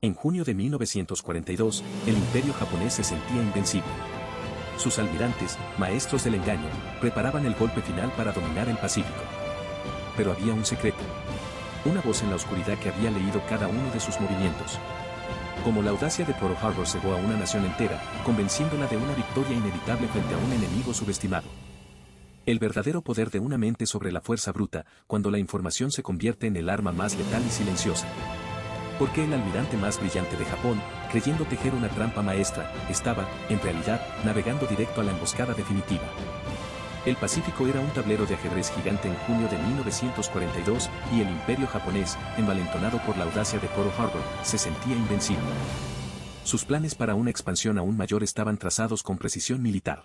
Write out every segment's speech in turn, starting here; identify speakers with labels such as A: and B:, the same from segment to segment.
A: En junio de 1942, el imperio japonés se sentía invencible. Sus almirantes, maestros del engaño, preparaban el golpe final para dominar el Pacífico. Pero había un secreto. Una voz en la oscuridad que había leído cada uno de sus movimientos. Como la audacia de Pearl Harbor cegó a una nación entera, convenciéndola de una victoria inevitable frente a un enemigo subestimado. El verdadero poder de una mente sobre la fuerza bruta, cuando la información se convierte en el arma más letal y silenciosa. Porque el almirante más brillante de Japón, creyendo tejer una trampa maestra, estaba, en realidad, navegando directo a la emboscada definitiva. El Pacífico era un tablero de ajedrez gigante en junio de 1942 y el imperio japonés, envalentonado por la audacia de Pearl Harbor, se sentía invencible. Sus planes para una expansión aún mayor estaban trazados con precisión militar.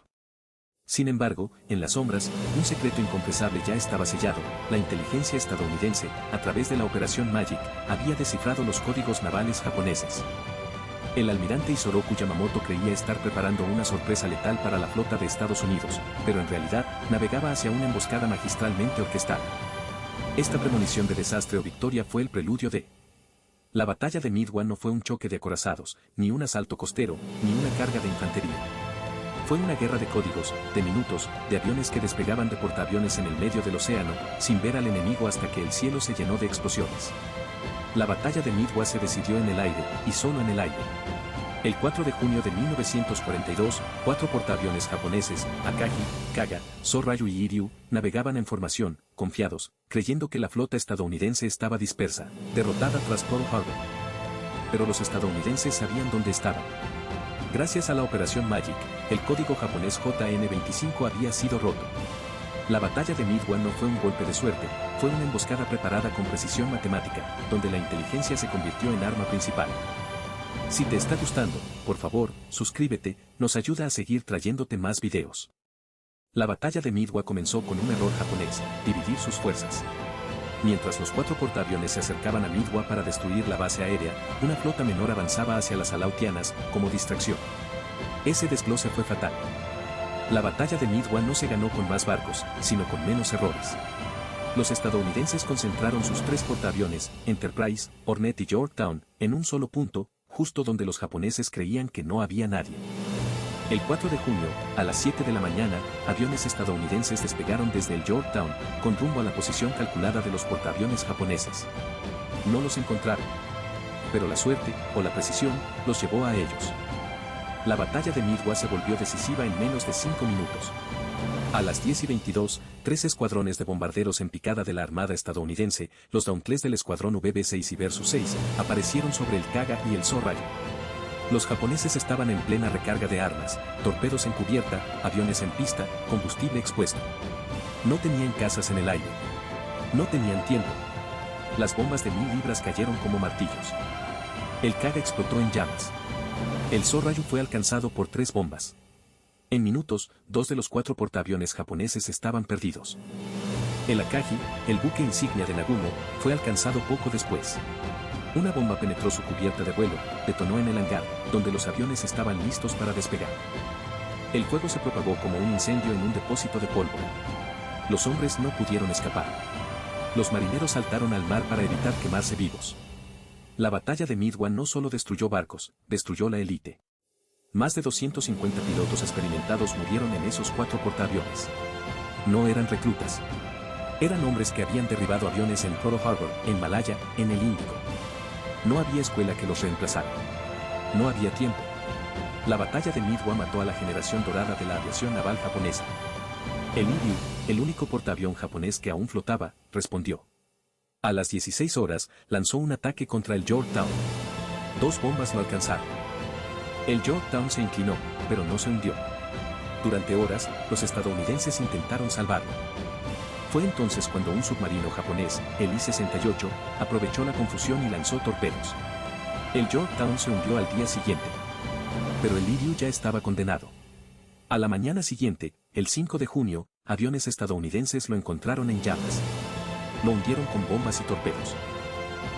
A: Sin embargo, en las sombras, un secreto inconfesable ya estaba sellado. La inteligencia estadounidense, a través de la Operación Magic, había descifrado los códigos navales japoneses. El almirante Isoroku Yamamoto creía estar preparando una sorpresa letal para la flota de Estados Unidos, pero en realidad, navegaba hacia una emboscada magistralmente orquestada. Esta premonición de desastre o victoria fue el preludio de... La batalla de Midway no fue un choque de acorazados, ni un asalto costero, ni una carga de infantería. Fue una guerra de códigos, de minutos, de aviones que despegaban de portaaviones en el medio del océano, sin ver al enemigo hasta que el cielo se llenó de explosiones. La batalla de Midway se decidió en el aire, y solo en el aire. El 4 de junio de 1942, 4 portaaviones japoneses, Akagi, Kaga, Sorrayu y Iryu, navegaban en formación, confiados, creyendo que la flota estadounidense estaba dispersa, derrotada tras Pearl Harbor. Pero los estadounidenses sabían dónde estaban. Gracias a la Operación Magic, el código japonés JN-25 había sido roto. La batalla de Midway no fue un golpe de suerte, fue una emboscada preparada con precisión matemática, donde la inteligencia se convirtió en arma principal. Si te está gustando, por favor, suscríbete, nos ayuda a seguir trayéndote más videos. La batalla de Midway comenzó con un error japonés, dividir sus fuerzas. Mientras los 4 portaaviones se acercaban a Midway para destruir la base aérea, una flota menor avanzaba hacia las Aleutianas, como distracción. Ese desglose fue fatal. La batalla de Midway no se ganó con más barcos, sino con menos errores. Los estadounidenses concentraron sus 3 portaaviones, Enterprise, Hornet y Yorktown, en un solo punto, justo donde los japoneses creían que no había nadie. El 4 de junio, a las 7 de la mañana, aviones estadounidenses despegaron desde el Yorktown, con rumbo a la posición calculada de los portaaviones japoneses. No los encontraron. Pero la suerte, o la precisión, los llevó a ellos. La batalla de Midway se volvió decisiva en menos de 5 minutos. A las 10:22, 3 escuadrones de bombarderos en picada de la Armada estadounidense, los Dauntless del escuadrón VB-6 y Versus 6, aparecieron sobre el Kaga y el Sorrayu. Los japoneses estaban en plena recarga de armas, torpedos en cubierta, aviones en pista, combustible expuesto. No tenían casas en el aire. No tenían tiempo. Las bombas de 1000 libras cayeron como martillos. El Kaga explotó en llamas. El Sorrayu fue alcanzado por 3 bombas. En minutos, 2 de los 4 portaaviones japoneses estaban perdidos. El Akagi, el buque insignia de Nagumo, fue alcanzado poco después. Una bomba penetró su cubierta de vuelo, detonó en el hangar, donde los aviones estaban listos para despegar. El fuego se propagó como un incendio en un depósito de pólvora. Los hombres no pudieron escapar. Los marineros saltaron al mar para evitar quemarse vivos. La batalla de Midway no solo destruyó barcos, destruyó la élite. Más de 250 pilotos experimentados murieron en esos 4 portaaviones. No eran reclutas. Eran hombres que habían derribado aviones en Pearl Harbor, en Malaya, en el Índico. No había escuela que los reemplazara. No había tiempo. La batalla de Midway mató a la generación dorada de la aviación naval japonesa. El Iryu, el único portaaviones japonés que aún flotaba, respondió. A las 16 horas, lanzó un ataque contra el Yorktown. 2 bombas lo alcanzaron. El Yorktown se inclinó, pero no se hundió. Durante horas, los estadounidenses intentaron salvarlo. Fue entonces cuando un submarino japonés, el I-68, aprovechó la confusión y lanzó torpedos. El Yorktown se hundió al día siguiente. Pero el Iryu ya estaba condenado. A la mañana siguiente, el 5 de junio, aviones estadounidenses lo encontraron en llamas. Lo hundieron con bombas y torpedos.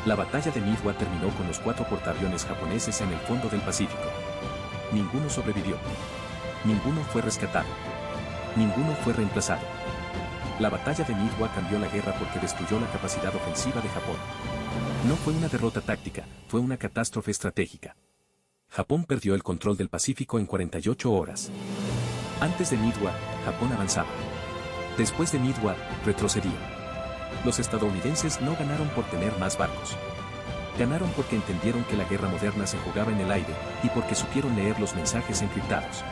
A: La batalla de Midway terminó con los 4 portaaviones japoneses en el fondo del Pacífico. Ninguno sobrevivió. Ninguno fue rescatado. Ninguno fue reemplazado. La batalla de Midway cambió la guerra porque destruyó la capacidad ofensiva de Japón. No fue una derrota táctica, fue una catástrofe estratégica. Japón perdió el control del Pacífico en 48 horas. Antes de Midway, Japón avanzaba. Después de Midway, retrocedía. Los estadounidenses no ganaron por tener más barcos. Ganaron porque entendieron que la guerra moderna se jugaba en el aire y porque supieron leer los mensajes encriptados.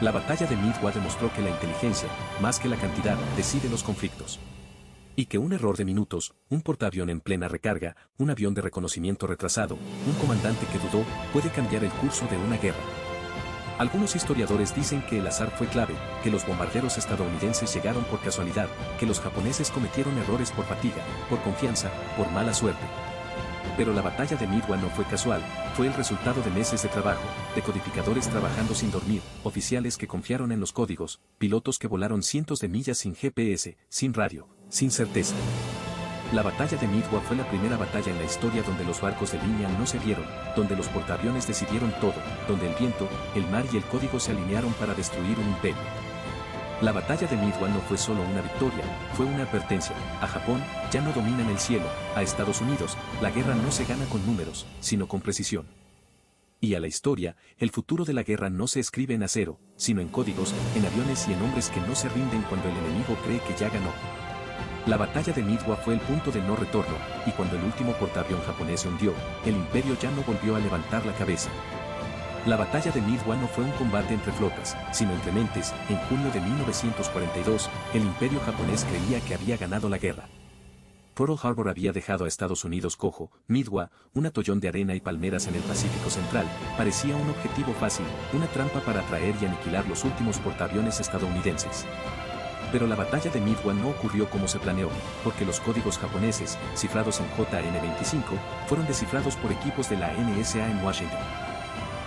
A: La batalla de Midway demostró que la inteligencia, más que la cantidad, decide los conflictos. Y que un error de minutos, un portaavión en plena recarga, un avión de reconocimiento retrasado, un comandante que dudó, puede cambiar el curso de una guerra. Algunos historiadores dicen que el azar fue clave, que los bombarderos estadounidenses llegaron por casualidad, que los japoneses cometieron errores por fatiga, por confianza, por mala suerte. Pero la batalla de Midway no fue casual, fue el resultado de meses de trabajo, de codificadores trabajando sin dormir, oficiales que confiaron en los códigos, pilotos que volaron cientos de millas sin GPS, sin radio, sin certeza. La batalla de Midway fue la primera batalla en la historia donde los barcos de línea no se vieron, donde los portaaviones decidieron todo, donde el viento, el mar y el código se alinearon para destruir un imperio. La batalla de Midway no fue solo una victoria, fue una advertencia. A Japón, ya no dominan el cielo. A Estados Unidos, la guerra no se gana con números, sino con precisión. Y a la historia, el futuro de la guerra no se escribe en acero, sino en códigos, en aviones y en hombres que no se rinden cuando el enemigo cree que ya ganó. La batalla de Midway fue el punto de no retorno, y cuando el último portaavión japonés se hundió, el imperio ya no volvió a levantar la cabeza. La batalla de Midway no fue un combate entre flotas, sino entre mentes. En junio de 1942, el imperio japonés creía que había ganado la guerra. Pearl Harbor había dejado a Estados Unidos cojo. Midway, un atollón de arena y palmeras en el Pacífico Central, parecía un objetivo fácil, una trampa para atraer y aniquilar los últimos portaaviones estadounidenses. Pero la batalla de Midway no ocurrió como se planeó, porque los códigos japoneses, cifrados en JN-25, fueron descifrados por equipos de la NSA en Washington.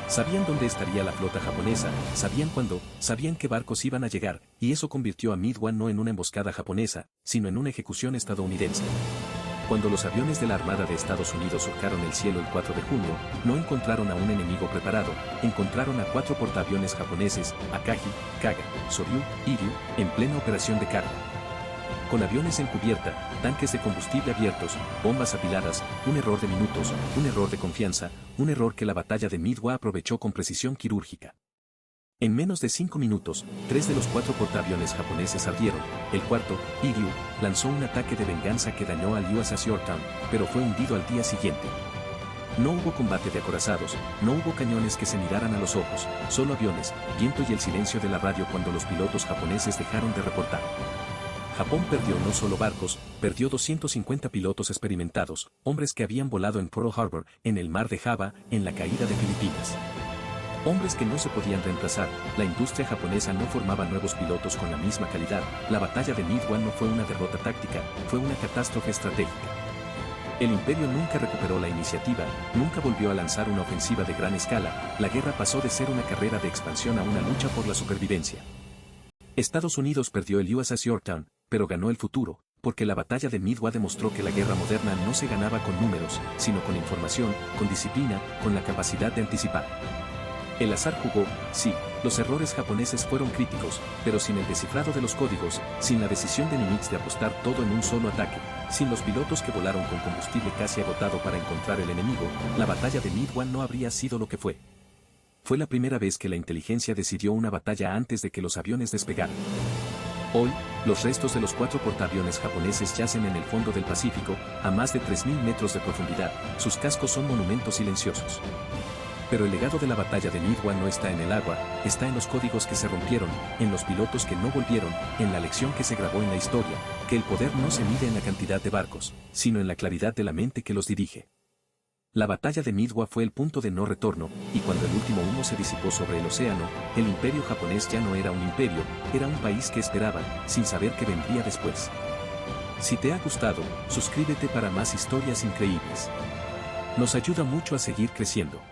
A: Sabían dónde estaría la flota japonesa, sabían cuándo, sabían qué barcos iban a llegar, y eso convirtió a Midway no en una emboscada japonesa, sino en una ejecución estadounidense. Cuando los aviones de la Armada de Estados Unidos surcaron el cielo el 4 de junio, no encontraron a un enemigo preparado, encontraron a 4 portaaviones japoneses, Akagi, Kaga, Soryu, Iryu, en plena operación de carga. Con aviones en cubierta, tanques de combustible abiertos, bombas apiladas, un error de minutos, un error de confianza, un error que la batalla de Midway aprovechó con precisión quirúrgica. En menos de 5 minutos, 3 de los 4 portaaviones japoneses ardieron. El cuarto, Iryu, lanzó un ataque de venganza que dañó al USS Yorktown, pero fue hundido al día siguiente. No hubo combate de acorazados, no hubo cañones que se miraran a los ojos, solo aviones, viento y el silencio de la radio cuando los pilotos japoneses dejaron de reportar. Japón perdió no solo barcos, perdió 250 pilotos experimentados, hombres que habían volado en Pearl Harbor, en el mar de Java, en la caída de Filipinas. Hombres que no se podían reemplazar, la industria japonesa no formaba nuevos pilotos con la misma calidad. La batalla de Midway no fue una derrota táctica, fue una catástrofe estratégica. El imperio nunca recuperó la iniciativa, nunca volvió a lanzar una ofensiva de gran escala. La guerra pasó de ser una carrera de expansión a una lucha por la supervivencia. Estados Unidos perdió el USS Yorktown, pero ganó el futuro, porque la batalla de Midway demostró que la guerra moderna no se ganaba con números, sino con información, con disciplina, con la capacidad de anticipar. El azar jugó, sí, los errores japoneses fueron críticos, pero sin el descifrado de los códigos, sin la decisión de Nimitz de apostar todo en un solo ataque, sin los pilotos que volaron con combustible casi agotado para encontrar el enemigo, la batalla de Midway no habría sido lo que fue. Fue la primera vez que la inteligencia decidió una batalla antes de que los aviones despegaran. Hoy, los restos de los 4 portaaviones japoneses yacen en el fondo del Pacífico, a más de 3.000 metros de profundidad, sus cascos son monumentos silenciosos. Pero el legado de la batalla de Midway no está en el agua, está en los códigos que se rompieron, en los pilotos que no volvieron, en la lección que se grabó en la historia, que el poder no se mide en la cantidad de barcos, sino en la claridad de la mente que los dirige. La batalla de Midway fue el punto de no retorno, y cuando el último humo se disipó sobre el océano, el imperio japonés ya no era un imperio, era un país que esperaba, sin saber qué vendría después. Si te ha gustado, suscríbete para más historias increíbles. Nos ayuda mucho a seguir creciendo.